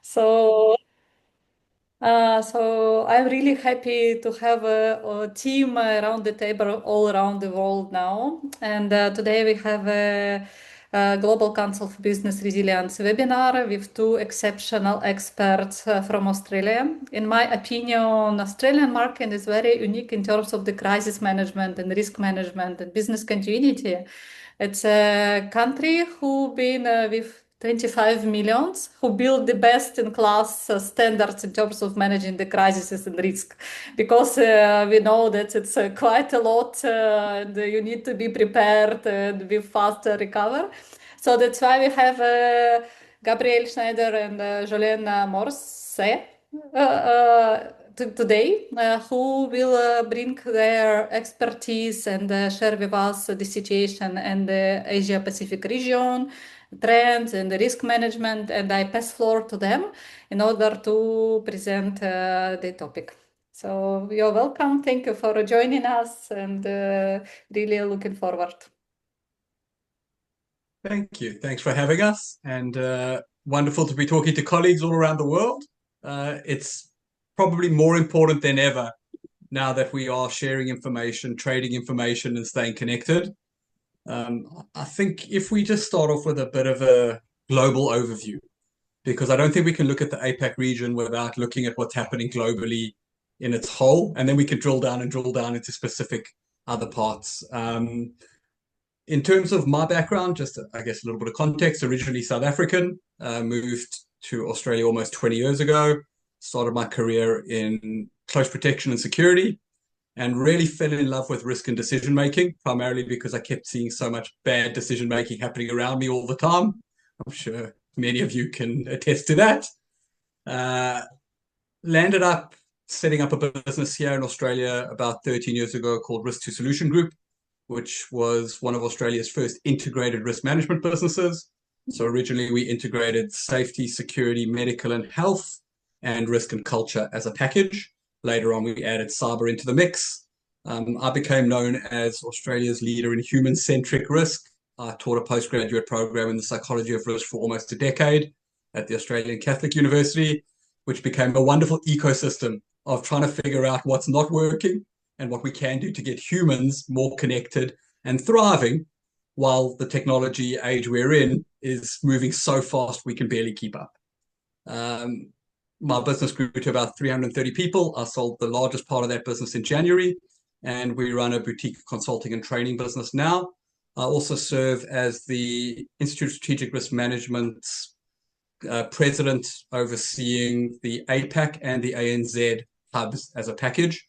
So, so I'm really happy to have a team around the table all around the world now. And today we have a Global Council for Business Resilience webinar with two exceptional experts from Australia. In my opinion, Australian market is very unique in terms of the crisis management and risk management and business continuity. It's a country who been with 25 millions, who build the best in class standards in terms of managing the crises and risk. Because we know that it's quite a lot and you need to be prepared and be fast recover. So that's why we have Gavriel, Schneider and Jolene Morse today, who will bring their expertise and share with us the situation in the Asia-Pacific region, trends and the risk management. And I pass floor to them in order to present the topic. So you're welcome. Thank you for joining us and really looking forward. Thank you. Thanks for having us, and wonderful to be talking to colleagues all around the world. It's probably more important than ever now that we are sharing information, trading information, and staying connected. I think if we just start off with a bit of a global overview, because I don't think we can look at the APAC region without looking at what's happening globally in its whole, and then we can drill down into specific other parts. In terms of my background, just I guess a little bit of context, originally South African, moved to Australia almost 20 years ago, started my career in close protection and security, and really fell in love with risk and decision making, primarily because I kept seeing so much bad decision making happening around me all the time. I'm sure many of you can attest to that. Landed up setting up a business here in Australia about 13 years ago called Risk to Solution Group, which was one of Australia's first integrated risk management businesses. So originally we integrated safety, security, medical and health, and risk and culture as a package. Later on, we added cyber into the mix. I became known as Australia's leader in human-centric risk. I taught a postgraduate program in the psychology of risk for almost a decade at the Australian Catholic University, which became a wonderful ecosystem of trying to figure out what's not working and what we can do to get humans more connected and thriving while the technology age we're in is moving so fast we can barely keep up. My business grew to about 330 people. I sold the largest part of that business in January, and we run a boutique consulting and training business now. I also serve as the Institute of Strategic Risk Management's president, overseeing the APAC and the ANZ hubs as a package,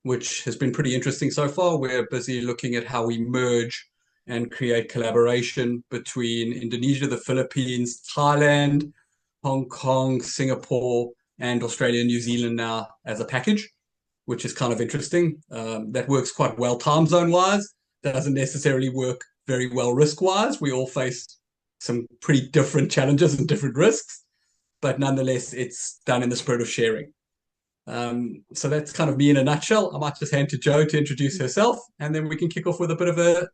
which has been pretty interesting so far. We're busy looking at how we merge and create collaboration between Indonesia, the Philippines, Thailand, Hong Kong, Singapore, and Australia and New Zealand now as a package, which is kind of interesting. That works quite well time zone-wise. Doesn't necessarily work very well risk-wise. We all face some pretty different challenges and different risks, but nonetheless, it's done in the spirit of sharing. So that's kind of me in a nutshell. I might just hand to Jo to introduce herself, and then we can kick off with a bit of an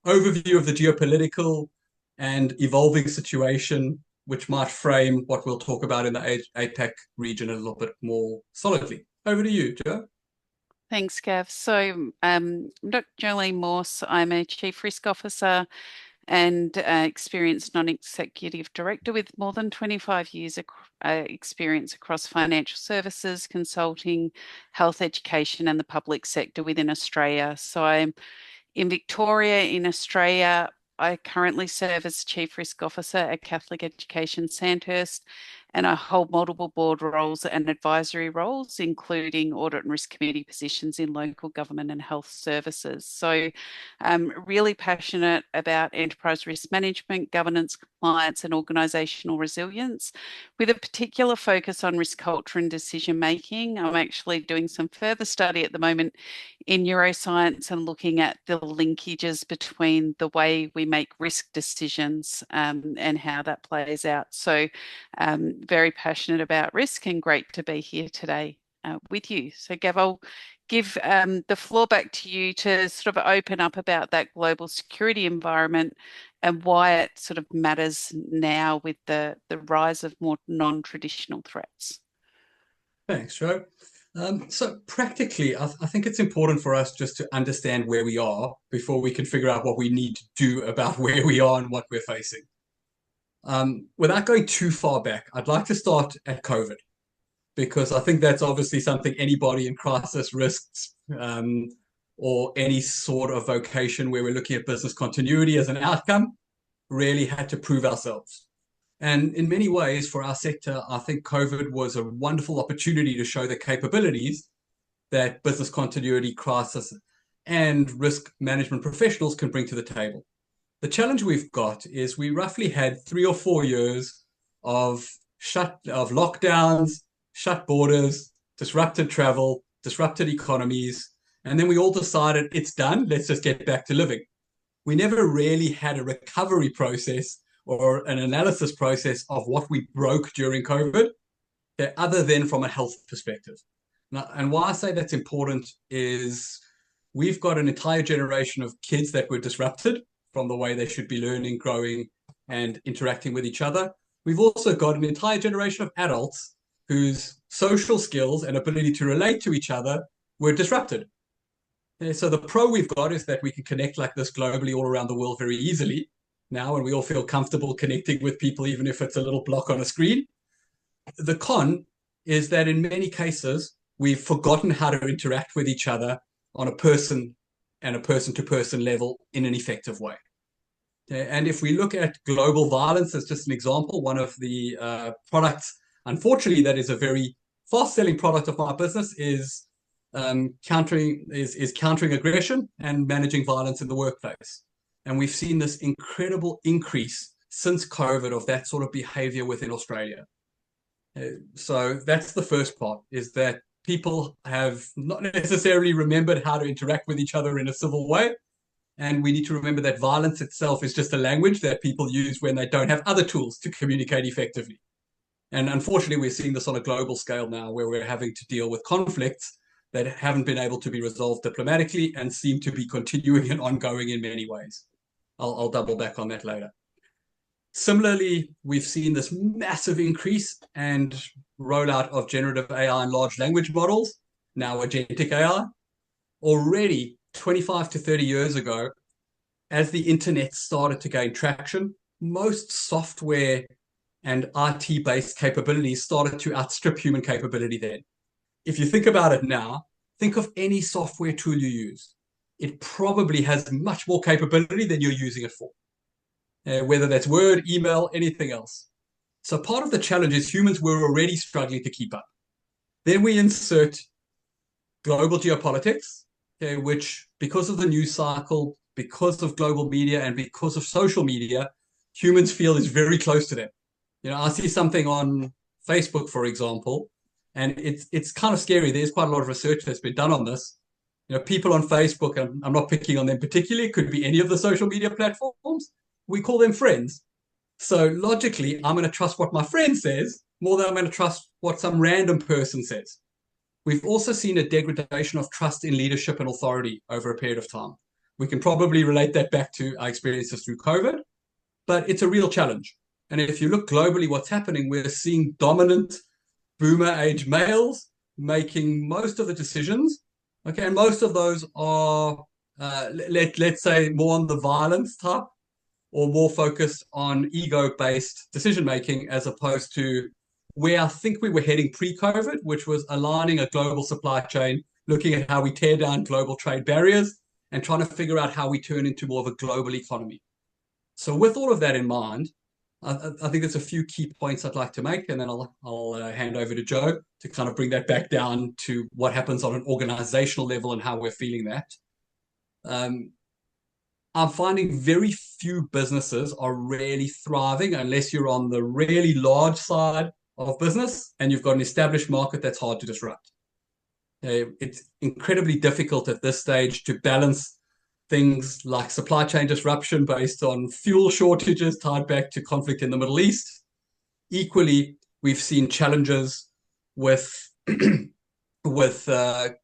overview of the geopolitical and evolving situation, which might frame what we'll talk about in the APAC region a little bit more solidly. Over to you, Jo. Thanks, Gav. So I'm Dr. Jolene Morse. I'm a Chief Risk Officer and experienced non-executive director with more than 25 years experience across financial services, consulting, health education and the public sector within Australia. So I'm in Victoria in Australia. I currently serve as Chief Risk Officer at Catholic Education Sandhurst, and I hold multiple board roles and advisory roles, including audit and risk committee positions in local government and health services. So I'm really passionate about enterprise risk management, governance, compliance, and organisational resilience, with a particular focus on risk culture and decision making. I'm actually doing some further study at the moment in neuroscience and looking at the linkages between the way we make risk decisions and how that plays out. So very passionate about risk and great to be here today with you. So Gav, I'll give the floor back to you to sort of open up about that global security environment and why it sort of matters now with the rise of more non-traditional threats. Thanks, Joe. So practically, I think it's important for us just to understand where we are before we can figure out what we need to do about where we are and what we're facing. Without going too far back, I'd like to start at COVID, because I think that's obviously something anybody in crisis risks, or any sort of vocation where we're looking at business continuity as an outcome, really had to prove ourselves. And in many ways, for our sector, I think COVID was a wonderful opportunity to show the capabilities that business continuity, crisis, and risk management professionals can bring to the table. The challenge we've got is we roughly had 3 or 4 years of lockdowns, shut borders, disrupted travel, disrupted economies, and then we all decided it's done, let's just get back to living. We never really had a recovery process or an analysis process of what we broke during COVID, other than from a health perspective. Now, and why I say that's important is we've got an entire generation of kids that were disrupted from the way they should be learning, growing, and interacting with each other. We've also got an entire generation of adults whose social skills and ability to relate to each other were disrupted. So the pro we've got is that we can connect like this globally all around the world very easily now, and we all feel comfortable connecting with people, even if it's a little block on a screen. The con is that in many cases, we've forgotten how to interact with each other on a person and a person-to-person level in an effective way. And if we look at global violence as just an example, one of the products, unfortunately, that is a very fast-selling product of my business is countering aggression and managing violence in the workplace. And we've seen this incredible increase since COVID of that sort of behavior within Australia. So that's the first part, is that people have not necessarily remembered how to interact with each other in a civil way. And we need to remember that violence itself is just a language that people use when they don't have other tools to communicate effectively. And unfortunately, we're seeing this on a global scale now, where we're having to deal with conflicts that haven't been able to be resolved diplomatically and seem to be continuing and ongoing in many ways. I'll double back on that later. Similarly, we've seen this massive increase and rollout of generative AI and large language models, now agentic AI. Already 25 to 30 years ago, as the internet started to gain traction, most software and IT-based capabilities started to outstrip human capability then. If you think about it now, think of any software tool you use. It probably has much more capability than you're using it for, whether that's Word, email, anything else. So part of the challenge is humans were already struggling to keep up. Then we insert global geopolitics, which, because of the news cycle, because of global media, and because of social media, humans feel is very close to them. I see something on Facebook, for example, and it's kind of scary. There's quite a lot of research that's been done on this. People on Facebook, and I'm not picking on them particularly, it could be any of the social media platforms, we call them friends. So logically, I'm going to trust what my friend says more than I'm going to trust what some random person says. We've also seen a degradation of trust in leadership and authority over a period of time. We can probably relate that back to our experiences through COVID, but it's a real challenge. And if you look globally, what's happening, we're seeing dominant boomer age males making most of the decisions. Okay, and most of those are, let's say, more on the violence type, or more focused on ego-based decision-making, as opposed to where I think we were heading pre-COVID, which was aligning a global supply chain, looking at how we tear down global trade barriers, and trying to figure out how we turn into more of a global economy. So with all of that in mind, I think there's a few key points I'd like to make, and then I'll hand over to Joe to kind of bring that back down to what happens on an organizational level and how we're feeling that. I'm finding very few businesses are really thriving unless you're on the really large side of business and you've got an established market that's hard to disrupt. It's incredibly difficult at this stage to balance things like supply chain disruption based on fuel shortages tied back to conflict in the Middle East. Equally, we've seen challenges with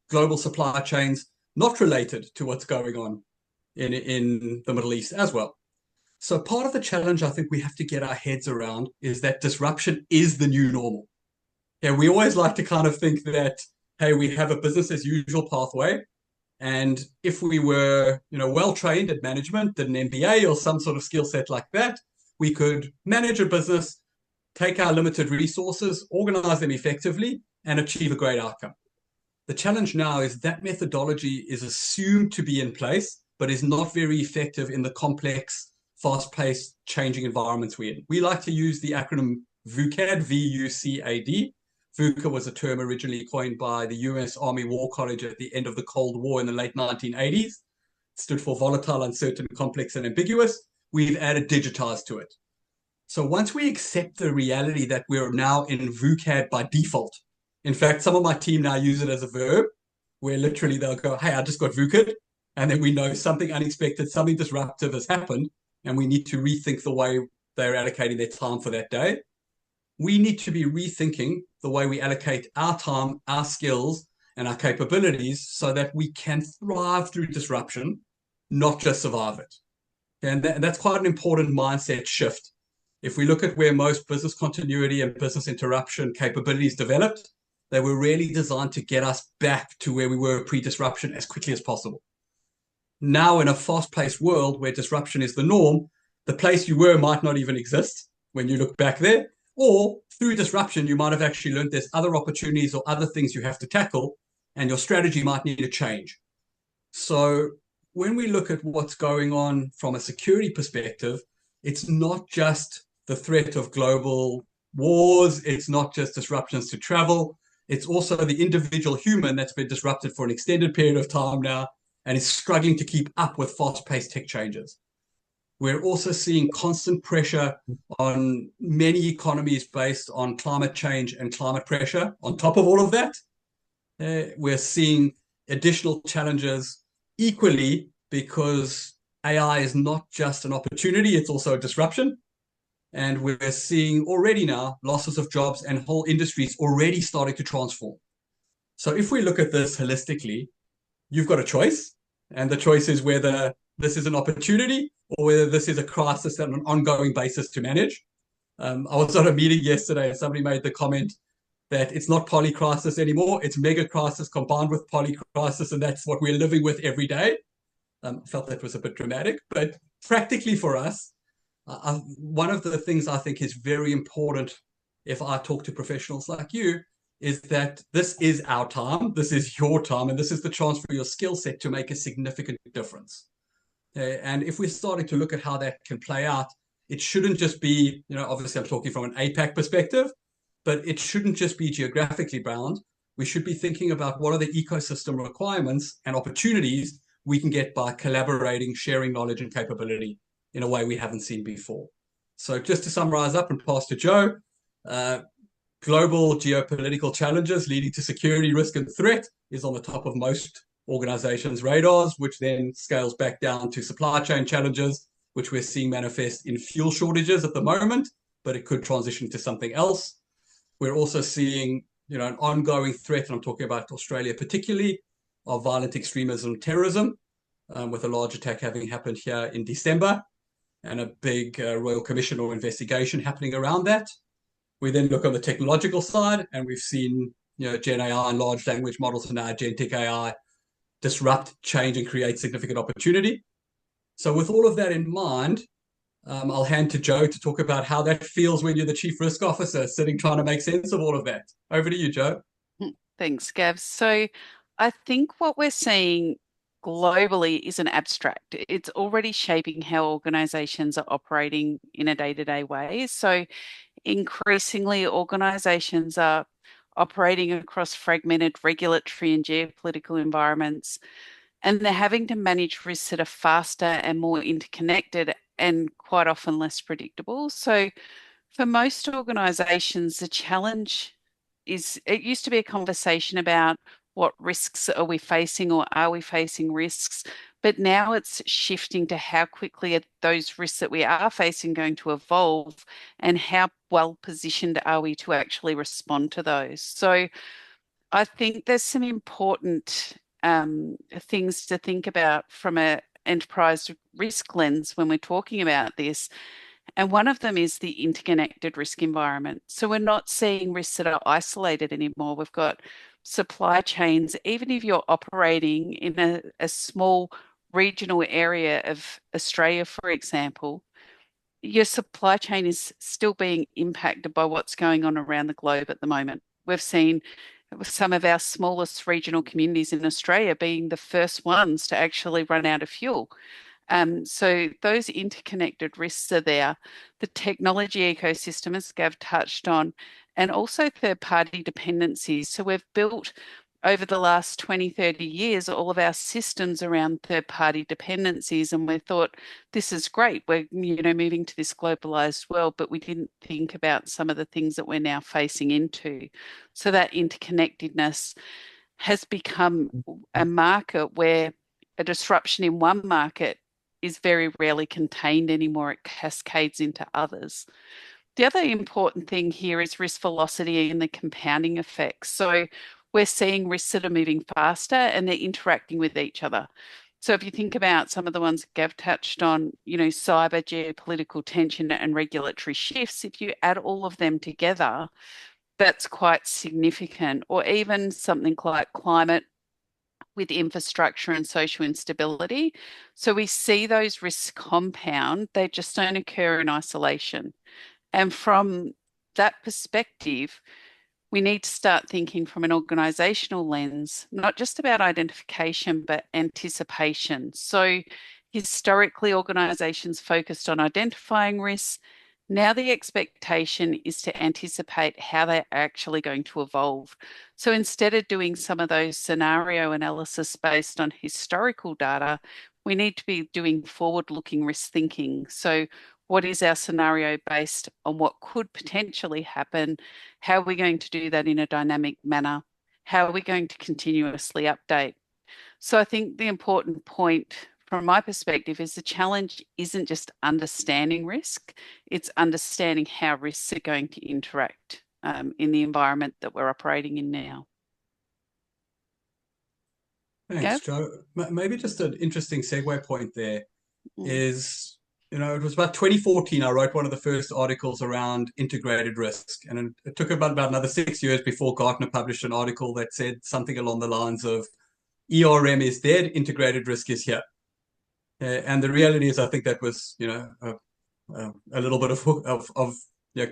global supply chains not related to what's going on in the Middle East as well. So part of the challenge I think we have to get our heads around is that disruption is the new normal. Yeah, we always like to kind of think that, hey, we have a business as usual pathway. And if we were, well trained at management, did an MBA or some sort of skill set like that, we could manage a business, take our limited resources, organize them effectively, and achieve a great outcome. The challenge now is that methodology is assumed to be in place, but is not very effective in the complex, fast-paced, changing environments we're in. We like to use the acronym VUCAD, VUCAD. VUCA was a term originally coined by the US Army War College at the end of the Cold War in the late 1980s. It stood for volatile, uncertain, complex, and ambiguous. We've added digitized to it. So once we accept the reality that we're now in VUCAD by default, in fact, some of my team now use it as a verb, where literally they'll go, hey, I just got VUCA'd, and then we know something unexpected, something disruptive has happened, and we need to rethink the way they're allocating their time for that day. We need to be rethinking the way we allocate our time, our skills, and our capabilities so that we can thrive through disruption, not just survive it. And that's quite an important mindset shift. If we look at where most business continuity and business interruption capabilities developed, they were really designed to get us back to where we were pre-disruption as quickly as possible. Now, in a fast-paced world where disruption is the norm, the place you were might not even exist when you look back there. Or through disruption, you might have actually learned there's other opportunities or other things you have to tackle, and your strategy might need to change. So when we look at what's going on from a security perspective, it's not just the threat of global wars, it's not just disruptions to travel, it's also the individual human that's been disrupted for an extended period of time now and is struggling to keep up with fast-paced tech changes. We're also seeing constant pressure on many economies based on climate change and climate pressure. On top of all of that, we're seeing additional challenges equally because AI is not just an opportunity, it's also a disruption. And we're seeing already now losses of jobs and whole industries already starting to transform. So if we look at this holistically, you've got a choice. And the choice is whether this is an opportunity or whether this is a crisis on an ongoing basis to manage. I was at a meeting yesterday and somebody made the comment that it's not polycrisis anymore, it's mega crisis combined with polycrisis, and that's what we're living with every day. I felt that was a bit dramatic, but practically for us, one of the things I think is very important if I talk to professionals like you is that this is our time, this is your time, and this is the chance for your skill set to make a significant difference. And if we're starting to look at how that can play out, it shouldn't just be, obviously I'm talking from an APAC perspective, but it shouldn't just be geographically bound. We should be thinking about what are the ecosystem requirements and opportunities we can get by collaborating, sharing knowledge and capability in a way we haven't seen before. So just to summarize up and pass to Joe, global geopolitical challenges leading to security risk and threat is on the top of most organizations' radars, which then scales back down to supply chain challenges, which we're seeing manifest in fuel shortages at the moment, but it could transition to something else. We're also seeing, an ongoing threat, and I'm talking about Australia particularly, of violent extremism and terrorism, with a large attack having happened here in December and a big Royal Commission or investigation happening around that. We then look on the technological side, and we've seen, Gen AI and large language models and now agentic AI disrupt, change, and create significant opportunity. So with all of that in mind, I'll hand to Joe to talk about how that feels when you're the chief risk officer sitting trying to make sense of all of that. Over to you, Joe. Thanks, Gav. So I think what we're seeing globally is an abstract. It's already shaping how organizations are operating in a day-to-day way. So increasingly, organizations are operating across fragmented regulatory and geopolitical environments, and they're having to manage risks that are faster and more interconnected and quite often less predictable. So for most organizations, the challenge is it used to be a conversation about what risks are we facing or are we facing risks, but now it's shifting to how quickly are those risks that we are facing going to evolve and how well positioned are we to actually respond to those. So I think there's some important things to think about from a enterprise risk lens when we're talking about this. And one of them is the interconnected risk environment. So we're not seeing risks that are isolated anymore. We've got supply chains, even if you're operating in a small regional area of Australia, for example, your supply chain is still being impacted by what's going on around the globe at the moment. We've seen some of our smallest regional communities in Australia being the first ones to actually run out of fuel. So those interconnected risks are there. The technology ecosystem, as Gav touched on, and also third-party dependencies. So we've built over the last 20, 30 years, all of our systems around third-party dependencies, and we thought, this is great. We're, moving to this globalized world, but we didn't think about some of the things that we're now facing into. So that interconnectedness has become a marker where a disruption in one market is very rarely contained anymore. It cascades into others. The other important thing here is risk velocity and the compounding effects. So we're seeing risks that are moving faster and they're interacting with each other. So if you think about some of the ones Gav touched on, cyber, geopolitical tension and regulatory shifts, if you add all of them together, that's quite significant. Or even something like climate with infrastructure and social instability. So we see those risks compound, they just don't occur in isolation. And from that perspective, we need to start thinking from an organizational lens, not just about identification, but anticipation. So historically, organizations focused on identifying risks. Now the expectation is to anticipate how they're actually going to evolve. So instead of doing some of those scenario analysis based on historical data, we need to be doing forward-looking risk thinking. So what is our scenario based on what could potentially happen? How are we going to do that in a dynamic manner? How are we going to continuously update? So I think the important point from my perspective is the challenge isn't just understanding risk, it's understanding how risks are going to interact in the environment that we're operating in now. Thanks, Joe. Maybe just an interesting segue point there is, it was about 2014, I wrote one of the first articles around integrated risk. And it took about another 6 years before Gartner published an article that said something along the lines of, ERM is dead, integrated risk is here. And the reality is, I think that was, a little bit of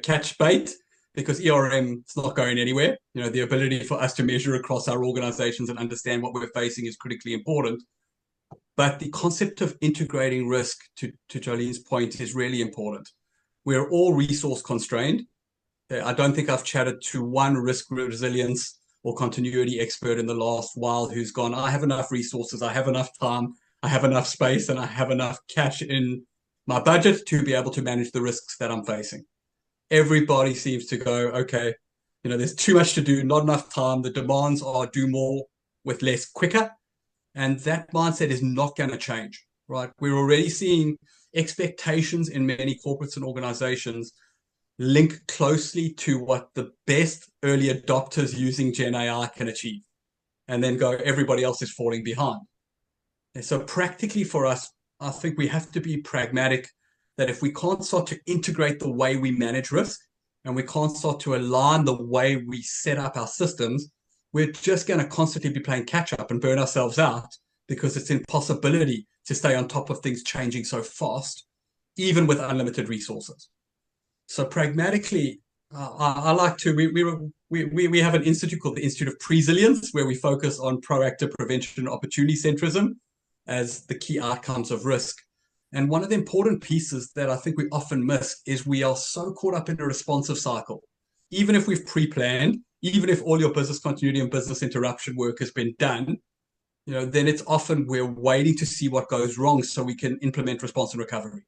catch bait, because ERM is not going anywhere. The ability for us to measure across our organizations and understand what we're facing is critically important. But the concept of integrating risk, to Jolene's point, is really important. We're all resource constrained. I don't think I've chatted to one risk resilience or continuity expert in the last while who's gone, I have enough resources, I have enough time, I have enough space, and I have enough cash in my budget to be able to manage the risks that I'm facing. Everybody seems to go, okay, there's too much to do, not enough time. The demands are do more with less quicker. And that mindset is not going to change, right? We're already seeing expectations in many corporates and organizations link closely to what the best early adopters using Gen AI can achieve, and then go, everybody else is falling behind. And so practically for us, I think we have to be pragmatic that if we can't start to integrate the way we manage risk, and we can't start to align the way we set up our systems, we're just going to constantly be playing catch up and burn ourselves out, because it's impossibility to stay on top of things changing so fast, even with unlimited resources. So pragmatically, I like to, we have an institute called the Institute of Presilience, where we focus on proactive prevention and opportunity centrism as the key outcomes of risk. And one of the important pieces that I think we often miss is we are so caught up in a responsive cycle. Even if we've pre-planned, even if all your business continuity and business interruption work has been done, then it's often we're waiting to see what goes wrong so we can implement response and recovery.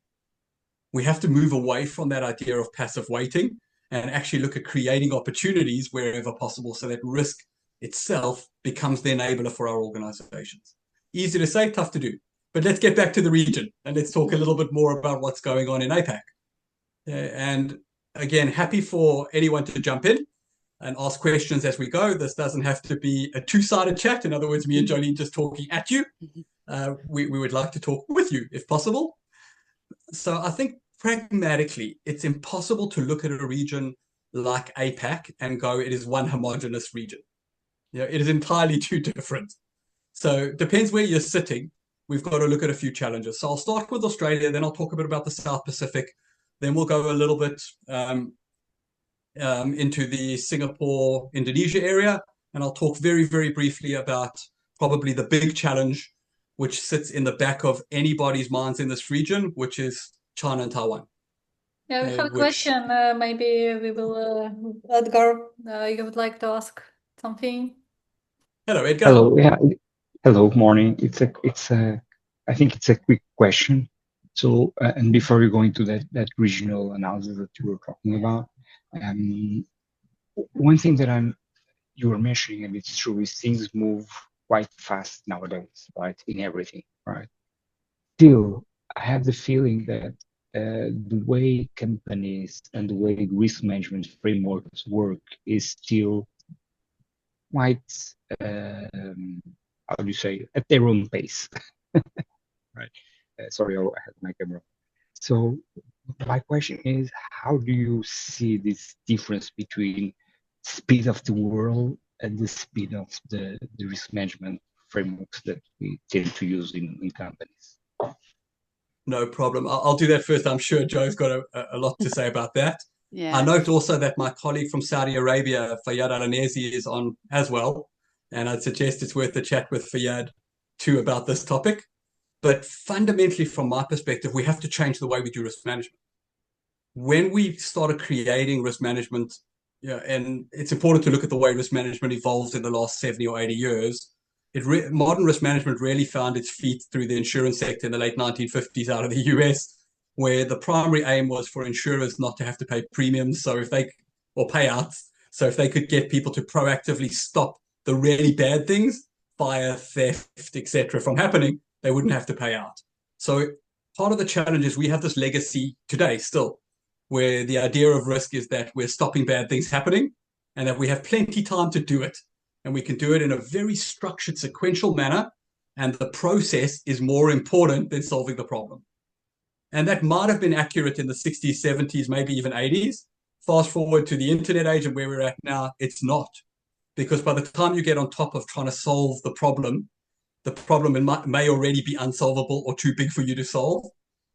We have to move away from that idea of passive waiting and actually look at creating opportunities wherever possible, so that risk itself becomes the enabler for our organizations. Easy to say, tough to do. But let's get back to the region and let's talk a little bit more about what's going on in APAC. And again, happy for anyone to jump in. and ask questions as we go. This doesn't have to be a two-sided chat. In other words, me and Jolene just talking at you. We would like to talk with you if possible. So I think pragmatically, it's impossible to look at a region like APAC and go, it is one homogenous region. It is entirely too different. So it depends where you're sitting. We've got to look at a few challenges. So I'll start with Australia, then I'll talk a bit about the South Pacific. Then we'll go a little bit into the Singapore, Indonesia area. And I'll talk very, very briefly about probably the big challenge which sits in the back of anybody's minds in this region, which is China and Taiwan. Yeah, we have a question. Maybe we will, Edgar, you would like to ask something? Hello, Edgar. Hello. Yeah. Hello. Morning. I think it's a quick question. So, and before we go into that regional analysis that you were talking about, one thing that you were mentioning, and it's true, is things move quite fast nowadays, right? In everything, right? Still, I have the feeling that the way companies and the way risk management frameworks work is still quite, how do you say, at their own pace, right? Sorry, I had my camera. So my question is, how do you see this difference between speed of the world and the speed of the risk management frameworks that we tend to use in companies? No problem. I'll do that first. I'm sure Joe's got a lot to say about that. Yeah. I note also that my colleague from Saudi Arabia, Fayyad Al-Anezi, is on as well. And I'd suggest it's worth a chat with Fayyad too about this topic. But fundamentally, from my perspective, we have to change the way we do risk management. When we started creating risk management, and it's important to look at the way risk management evolved in the last 70 or 80 years, modern risk management really found its feet through the insurance sector in the late 1950s out of the US, where the primary aim was for insurers not to have to pay premiums, or payouts. So if they could get people to proactively stop the really bad things, fire, theft, etc., from happening, they wouldn't have to pay out. So part of the challenge is we have this legacy today still, where the idea of risk is that we're stopping bad things happening and that we have plenty time to do it. And we can do it in a very structured, sequential manner. And the process is more important than solving the problem. And that might have been accurate in the 60s, 70s, maybe even 80s. Fast forward to the internet age and where we're at now, it's not. Because by the time you get on top of trying to solve the problem may already be unsolvable or too big for you to solve.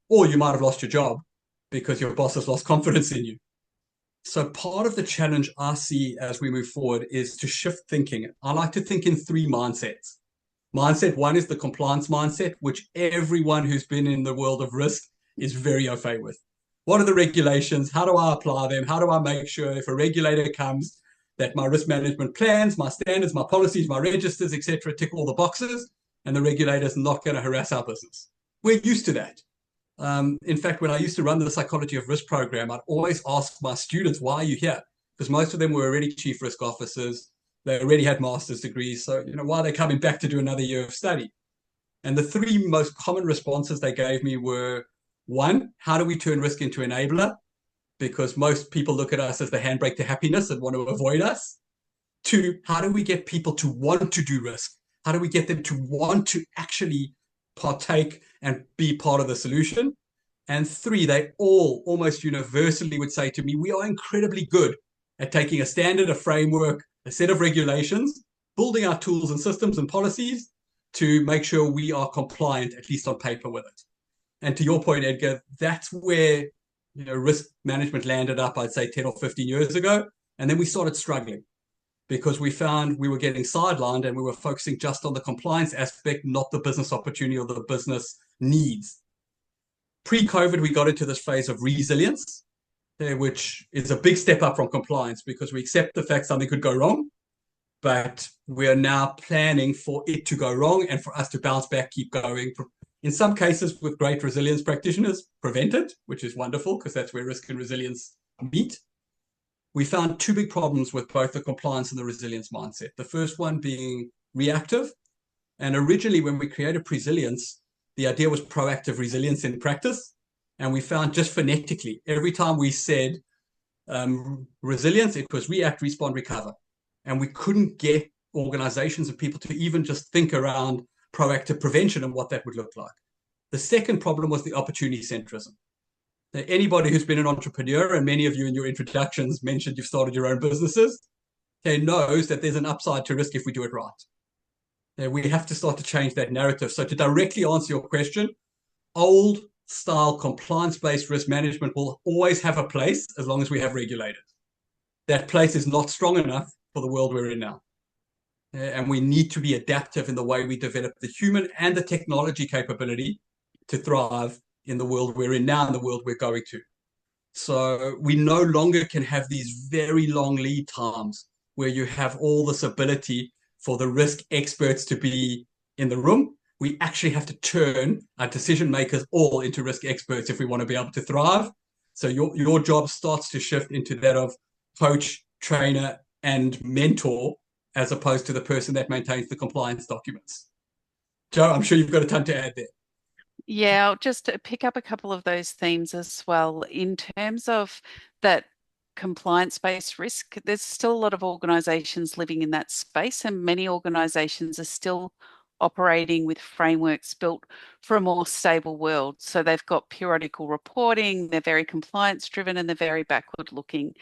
Or you might have lost your job because your boss has lost confidence in you. So part of the challenge I see as we move forward is to shift thinking. I like to think in three mindsets. Mindset one is the compliance mindset, which everyone who's been in the world of risk is very au fait with. What are the regulations? How do I apply them? How do I make sure if a regulator comes that my risk management plans, my standards, my policies, my registers, etc., tick all the boxes, and the regulator's not going to harass our business? We're used to that. In fact, when I used to run the psychology of risk program, I'd always ask my students, why are you here? Because most of them were already chief risk officers. They already had master's degrees. So, why are they coming back to do another year of study? And the three most common responses they gave me were, one, how do we turn risk into enabler? Because most people look at us as the handbrake to happiness and want to avoid us. Two, how do we get people to want to do risk? How do we get them to want to actually partake and be part of the solution? And three, they all almost universally would say to me, we are incredibly good at taking a standard, a framework, a set of regulations, building our tools and systems and policies to make sure we are compliant, at least on paper, with it. And to your point, Edgar, that's where risk management landed up, I'd say 10 or 15 years ago. And then we started struggling because we found we were getting sidelined and we were focusing just on the compliance aspect, not the business opportunity or the business needs. Pre-COVID, we got into this phase of resilience, which is a big step up from compliance because we accept the fact something could go wrong, but we are now planning for it to go wrong and for us to bounce back, keep going. In some cases, with great resilience practitioners, prevent it, which is wonderful because that's where risk and resilience meet. We found two big problems with both the compliance and the resilience mindset. The first one being reactive. And originally, when we created Presilience, the idea was proactive resilience in practice. And we found just phonetically, every time we said resilience, it was react, respond, recover. And we couldn't get organizations and people to even just think around proactive prevention and what that would look like. The second problem was the opportunity centrism. Now, anybody who's been an entrepreneur, and many of you in your introductions mentioned you've started your own businesses, knows that there's an upside to risk if we do it right. We have to start to change that narrative. So to directly answer your question, old style compliance-based risk management will always have a place as long as we have regulators. That place is not strong enough for the world we're in now. And we need to be adaptive in the way we develop the human and the technology capability to thrive in the world we're in now and the world we're going to. So we no longer can have these very long lead times where you have all this ability for the risk experts to be in the room. We actually have to turn our decision makers all into risk experts if we want to be able to thrive. So your job starts to shift into that of coach, trainer, and mentor, as opposed to the person that maintains the compliance documents. Joe, I'm sure you've got a ton to add there. Yeah, I'll just pick up a couple of those themes as well. In terms of that compliance-based risk, there's still a lot of organizations living in that space, and many organizations are still operating with frameworks built for a more stable world. So they've got periodical reporting, they're very compliance driven, and they're very backward looking.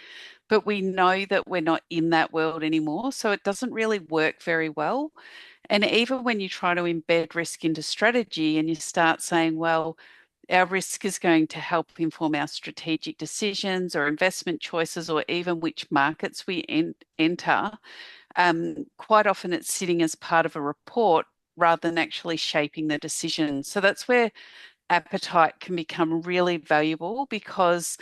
But we know that we're not in that world anymore, so it doesn't really work very well. And even when you try to embed risk into strategy and you start saying, well, our risk is going to help inform our strategic decisions or investment choices or even which markets we enter, quite often it's sitting as part of a report rather than actually shaping the decision. So that's where appetite can become really valuable because,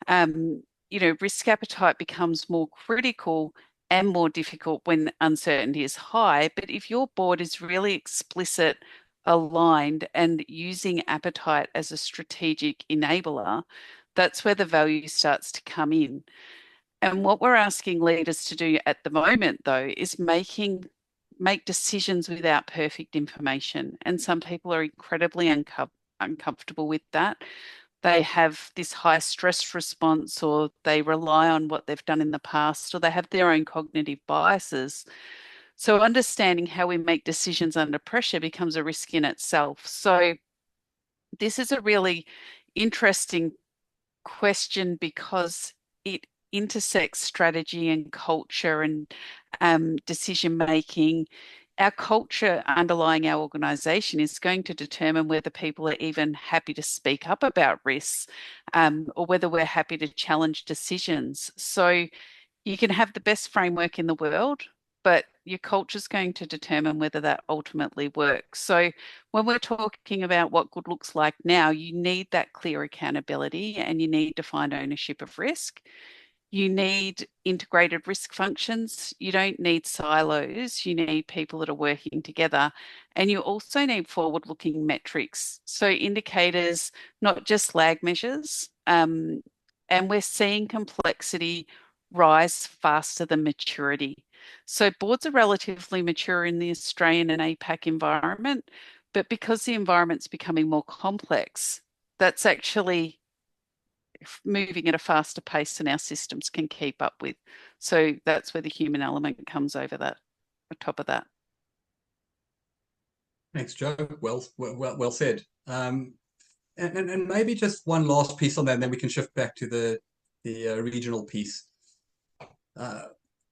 risk appetite becomes more critical and more difficult when uncertainty is high. But if your board is really explicit, aligned, and using appetite as a strategic enabler, that's where the value starts to come in. And what we're asking leaders to do at the moment, though, is make decisions without perfect information. And some people are incredibly uncomfortable with that. They have this high stress response, or they rely on what they've done in the past, or they have their own cognitive biases. So understanding how we make decisions under pressure becomes a risk in itself. So this is a really interesting question because it intersects strategy and culture and decision making. Our culture underlying our organization is going to determine whether people are even happy to speak up about risks, or whether we're happy to challenge decisions. So you can have the best framework in the world, but your culture is going to determine whether that ultimately works. So when we're talking about what good looks like now, you need that clear accountability and you need to find ownership of risk. You need integrated risk functions. You don't need silos. You need people that are working together. And you also need forward-looking metrics. So indicators, not just lag measures. And we're seeing complexity rise faster than maturity. So boards are relatively mature in the Australian and APAC environment, but because the environment's becoming more complex, that's actually moving at a faster pace than our systems can keep up with. So that's where the human element comes over that, on top of that. Thanks, Joe. Well said. And maybe just one last piece on that, and then we can shift back to the regional piece.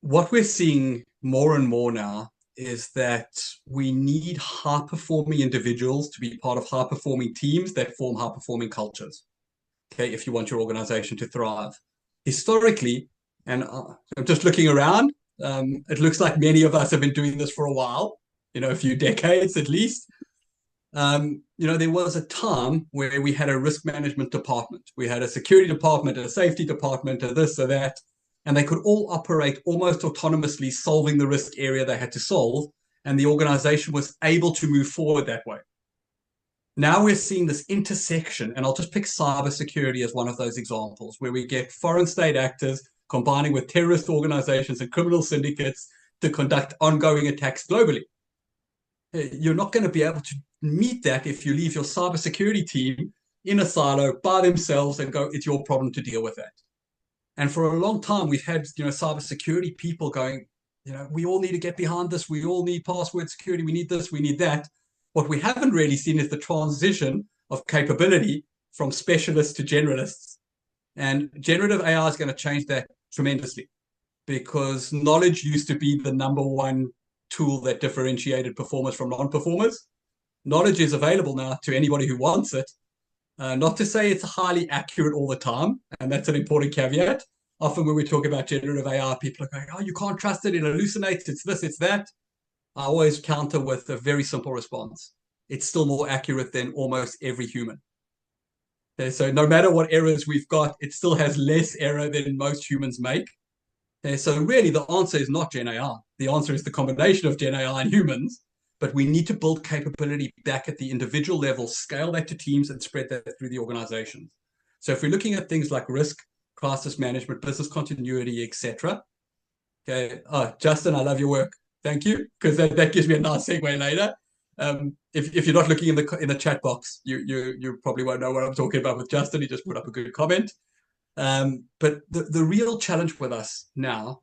What we're seeing more and more now is that we need high-performing individuals to be part of high-performing teams that form high-performing cultures. Okay, if you want your organization to thrive. Historically, and I'm just looking around, it looks like many of us have been doing this for a while, a few decades at least. There was a time where we had a risk management department. We had a security department, a safety department, a this or that, and they could all operate almost autonomously, solving the risk area they had to solve, and the organization was able to move forward that way. Now we're seeing this intersection, and I'll just pick cybersecurity as one of those examples, where we get foreign state actors combining with terrorist organizations and criminal syndicates to conduct ongoing attacks globally. You're not going to be able to meet that if you leave your cybersecurity team in a silo by themselves and go, it's your problem to deal with that. And for a long time, we've had, cybersecurity people going, we all need to get behind this. We all need password security. We need this, we need that. What we haven't really seen is the transition of capability from specialists to generalists. And generative AI is going to change that tremendously, because knowledge used to be the number one tool that differentiated performers from non-performers. Knowledge is available now to anybody who wants it. Not to say it's highly accurate all the time, and that's an important caveat. Often when we talk about generative AI, people are going, oh, you can't trust it, it hallucinates, it's this, it's that. I always counter with a very simple response. It's still more accurate than almost every human. Okay, so no matter what errors we've got, it still has less error than most humans make. Okay, so really the answer is not Gen AI. The answer is the combination of Gen AI and humans, but we need to build capability back at the individual level, scale that to teams, and spread that through the organizations. So if we're looking at things like risk, crisis management, business continuity, etc. Okay. Oh, Justin, I love your work. Thank you, because that gives me a nice segue later. If you're not looking in the chat box, you probably won't know what I'm talking about with Justin. He just put up a good comment. But the real challenge with us now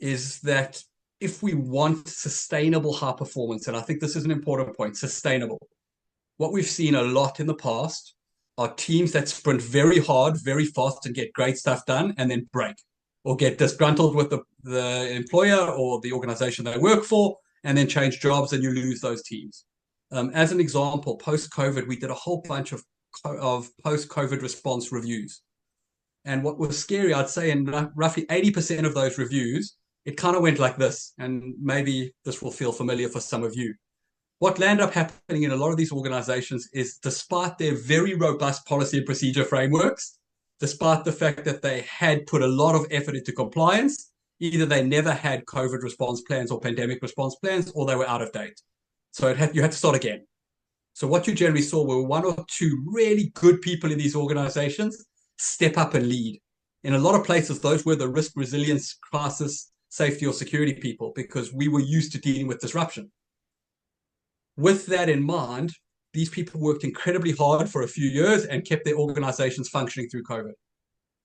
is that if we want sustainable high performance, and I think this is an important point, sustainable, what we've seen a lot in the past are teams that sprint very hard, very fast, and get great stuff done, and then break, or get disgruntled with the employer or the organization they work for, and then change jobs, and you lose those teams. As an example, post-COVID, we did a whole bunch of post-COVID response reviews. And what was scary, I'd say in roughly 80% of those reviews, it kind of went like this, and maybe this will feel familiar for some of you. What landed up happening in a lot of these organizations is, despite their very robust policy and procedure frameworks, despite the fact that they had put a lot of effort into compliance, either they never had COVID response plans or pandemic response plans, or they were out of date. So you had to start again. So what you generally saw were one or two really good people in these organizations step up and lead. In a lot of places, those were the risk, resilience, crisis, safety, or security people, because we were used to dealing with disruption. With that in mind, these people worked incredibly hard for a few years and kept their organizations functioning through COVID.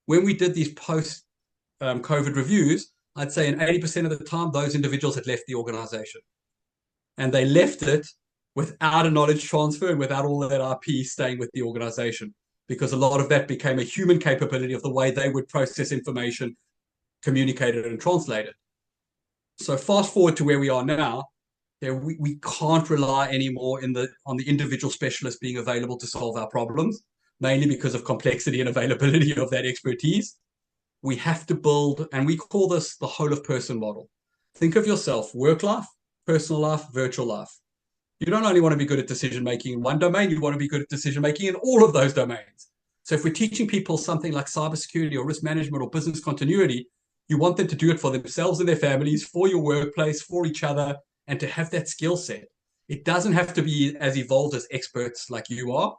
When we did these post-COVID reviews, I'd say in 80% of the time, those individuals had left the organization. And they left it without a knowledge transfer and without all of that IP staying with the organization, because a lot of that became a human capability of the way they would process information, communicate it, and translate it. So fast forward to where we are now, we can't rely anymore on the individual specialists being available to solve our problems, mainly because of complexity and availability of that expertise. We have to build, and we call this the whole of person model. Think of yourself, work life, personal life, virtual life. You don't only want to be good at decision-making in one domain, you want to be good at decision-making in all of those domains. So if we're teaching people something like cybersecurity or risk management or business continuity, you want them to do it for themselves and their families, for your workplace, for each other, and to have that skill set. It doesn't have to be as evolved as experts like you are,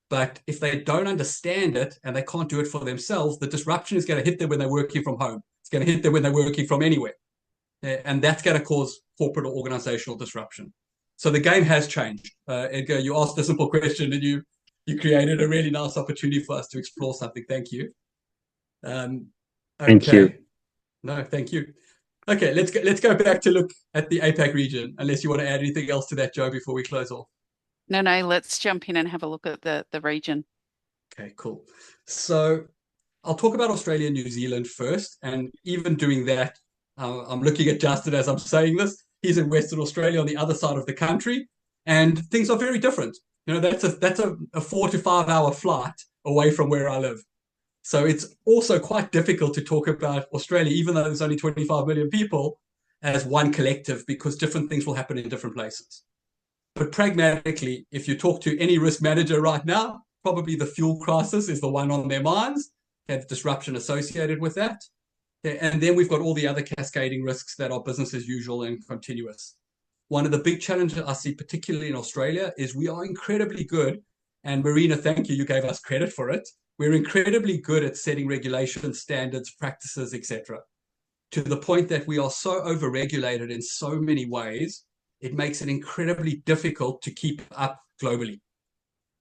but if they don't understand it and they can't do it for themselves, the disruption is going to hit them when they're working from home. It's going to hit them when they're working from anywhere. And that's going to cause corporate or organizational disruption. So the game has changed. Edgar, you asked a simple question and you created a really nice opportunity for us to explore something. Thank you. Okay. Thank you. No, thank you. Okay, let's go back to look at the APAC region, unless you want to add anything else to that, Joe, before we close off. No, let's jump in and have a look at the region. Okay, cool. So I'll talk about Australia and New Zealand first. And even doing that, I'm looking at Justin as I'm saying this. He's in Western Australia on the other side of the country, and things are very different. That's a 4 to 5 hour flight away from where I live. So it's also quite difficult to talk about Australia, even though there's only 25 million people, as one collective, because different things will happen in different places. But pragmatically, if you talk to any risk manager right now, probably the fuel crisis is the one on their minds, and disruption associated with that. And then we've got all the other cascading risks that are business as usual and continuous. One of the big challenges I see, particularly in Australia, is we are incredibly good, and Marina, thank you, you gave us credit for it. We're incredibly good at setting regulations, standards, practices, etc., to the point that we are so overregulated in so many ways, it makes it incredibly difficult to keep up globally.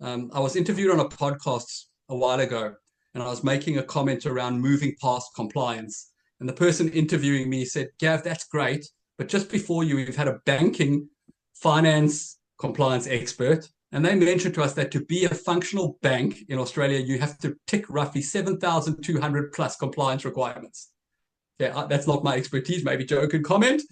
I was interviewed on a podcast a while ago, and I was making a comment around moving past compliance. And the person interviewing me said, Gav, that's great. But just before you, we've had a banking finance compliance expert. And they mentioned to us that to be a functional bank in Australia, you have to tick roughly 7,200 plus compliance requirements. Yeah, that's not my expertise. Maybe Joe can comment.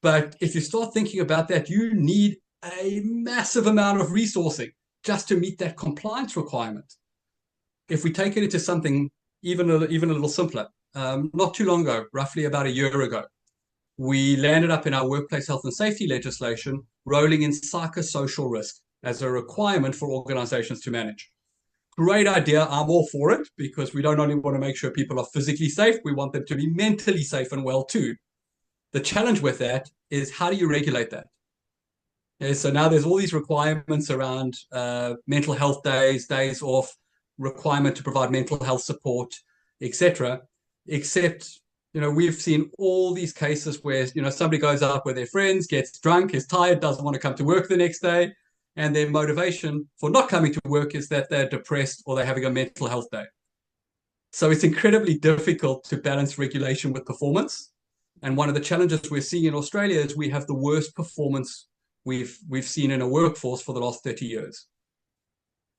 But if you start thinking about that, you need a massive amount of resourcing just to meet that compliance requirement. If we take it into something even a little simpler, not too long ago, roughly about a year ago, we landed up in our workplace health and safety legislation, rolling in psychosocial risk as a requirement for organizations to manage. Great idea. I'm all for it because we don't only want to make sure people are physically safe, we want them to be mentally safe and well too. The challenge with that is how do you regulate that? Okay, so now there's all these requirements around mental health days, days off, requirement to provide mental health support, etc. Except, we've seen all these cases where, somebody goes out with their friends, gets drunk, is tired, doesn't want to come to work the next day, and their motivation for not coming to work is that they're depressed or they're having a mental health day. So it's incredibly difficult to balance regulation with performance. And one of the challenges we're seeing in Australia is we have the worst performance we've seen in a workforce for the last 30 years.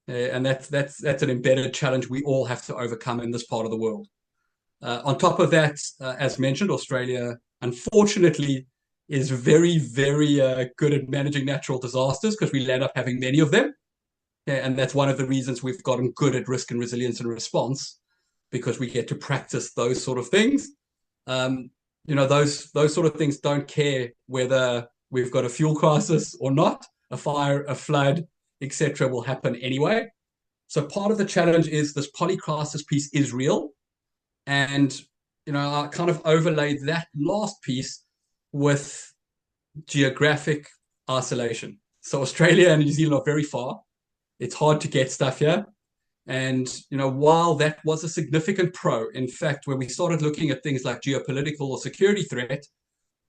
And that's an embedded challenge we all have to overcome in this part of the world. On top of that, as mentioned, Australia, unfortunately, is very, very good at managing natural disasters because we end up having many of them. And that's one of the reasons we've gotten good at risk and resilience and response, because we get to practice those sort of things. Those sort of things don't care whether we've got a fuel crisis or not, a fire, a flood, etc. will happen anyway. So part of the challenge is this polycrisis piece is real. And, I kind of overlaid that last piece with geographic isolation. So Australia and New Zealand are very far. It's hard to get stuff here. And, while that was a significant pro, in fact, when we started looking at things like geopolitical or security threat,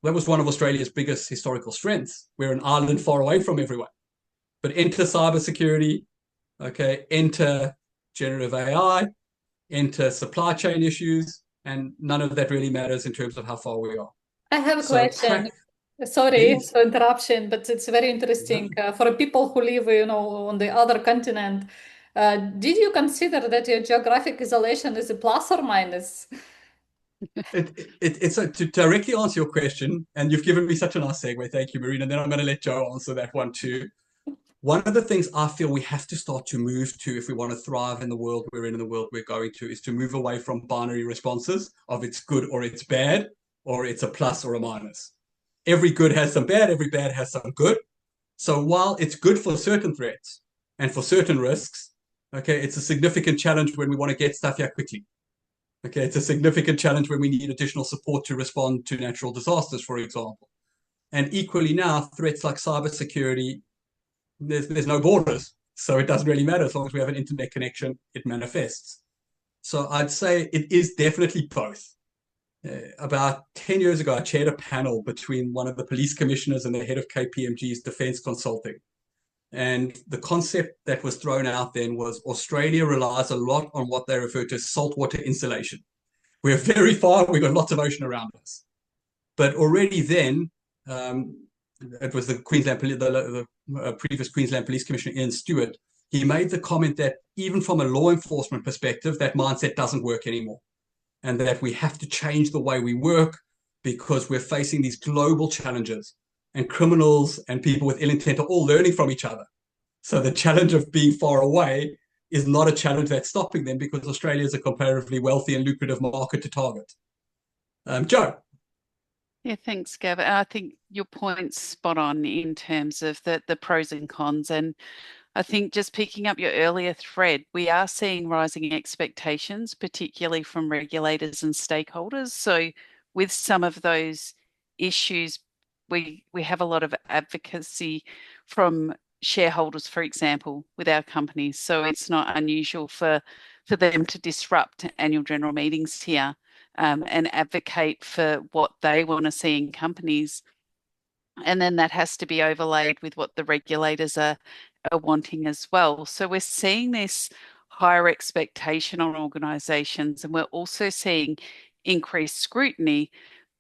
that was one of Australia's biggest historical strengths. We're an island far away from everyone. But enter cybersecurity, okay, enter generative AI, enter supply chain issues, and none of that really matters in terms of how far we are. I have a question. Sorry for interruption, but it's very interesting. For people who live, on the other continent, did you consider that your geographic isolation is a plus or minus? It's to directly answer your question, and you've given me such a nice segue. Thank you, Marina. And then I'm going to let Joe answer that one too. One of the things I feel we have to start to move to if we want to thrive in the world we're in and the world we're going to is to move away from binary responses of it's good or it's bad, or it's a plus or a minus. Every good has some bad, every bad has some good. So while it's good for certain threats and for certain risks, okay, it's a significant challenge when we want to get stuff here quickly. Okay, it's a significant challenge when we need additional support to respond to natural disasters, for example. And equally now, threats like cybersecurity, there's no borders. So it doesn't really matter. As long as we have an internet connection, it manifests. So I'd say it is definitely both. About 10 years ago, I chaired a panel between one of the police commissioners and the head of KPMG's defense consulting. And the concept that was thrown out then was Australia relies a lot on what they refer to as saltwater insulation. We're very far, we've got lots of ocean around us. But already then, it was the previous Queensland Police Commissioner, Ian Stewart, he made the comment that even from a law enforcement perspective, that mindset doesn't work anymore. And that we have to change the way we work because we're facing these global challenges. And criminals and people with ill intent are all learning from each other. So the challenge of being far away is not a challenge that's stopping them because Australia is a comparatively wealthy and lucrative market to target. Joe. Yeah, thanks, Gav. I think your point's spot on in terms of the pros and cons. And I think just picking up your earlier thread, we are seeing rising expectations, particularly from regulators and stakeholders. So with some of those issues, we have a lot of advocacy from shareholders, for example, with our companies. So it's not unusual for them to disrupt annual general meetings here and advocate for what they want to see in companies. And then that has to be overlaid with what the regulators are wanting as well. So we're seeing this higher expectation on organisations, and we're also seeing increased scrutiny